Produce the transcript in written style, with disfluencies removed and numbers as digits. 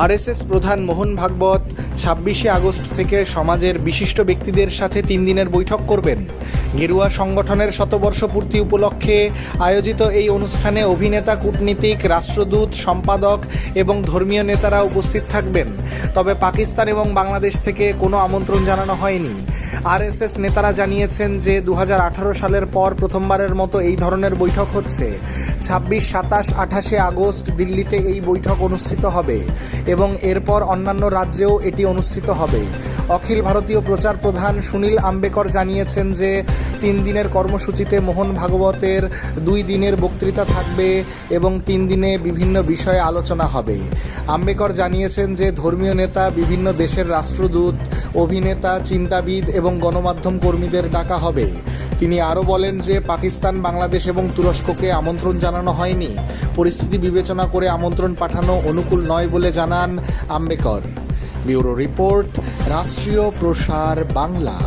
RSS প্রধান মোহন ভাগবত ২৬শে August থেকে সমাজের বিশিষ্ট ব্যক্তিদের সাথে ৩ দিনের বৈঠক করবেন। গেরুয়া সংগঠনের শতবর্ষ পূর্তি উপলক্ষে আয়োজিত এই অনুষ্ঠানে অভিনেতা, কূটনীতিক, রাষ্ট্রদূত, সম্পাদক এবং ধর্মীয় নেতারা উপস্থিত থাকবেন। তবে পাকিস্তান এবং বাংলাদেশ থেকে কোনো আমন্ত্রণ জানানো হয়নি। আরএসএস নেতারা জানিয়েছেন যে ২০১৮ সালের পর প্রথমবারের মতো এই ধরনের বৈঠক হচ্ছে। ২৬, ২৭, ২৮শে আগস্ট দিল্লিতে এই বৈঠক অনুষ্ঠিত হবে এবং এরপর অন্যান্য রাজ্যেও এটি অনুষ্ঠিত হবে। অখিল ভারতীয় প্রচার প্রধান সুনীল আম্বেকর জানিয়েছেন যে ৩ দিনের কর্মসূচিতে মোহন ভাগবতের ২ দিনের বক্তৃতা থাকবে এবং ৩ দিনে বিভিন্ন বিষয়ে আলোচনা হবে। আম্বেকর জানিয়েছেন যে ধর্মীয় নেতা, বিভিন্ন দেশের রাষ্ট্রদূত, অভিনেতা, চিন্তাবিদ এবং গণমাধ্যম কর্মীদের ডাকা হবে। তিনি আরও বলেন যে পাকিস্তান, বাংলাদেশ এবং তুরস্ককে আমন্ত্রণ জানানো হয়নি। পরিস্থিতি বিবেচনা করে আমন্ত্রণ পাঠানো অনুকূল নয় বলে জানান আম্বেকর। ব্যুরো রিপোর্ট, রাষ্ট্রীয় প্রসার বাংলা।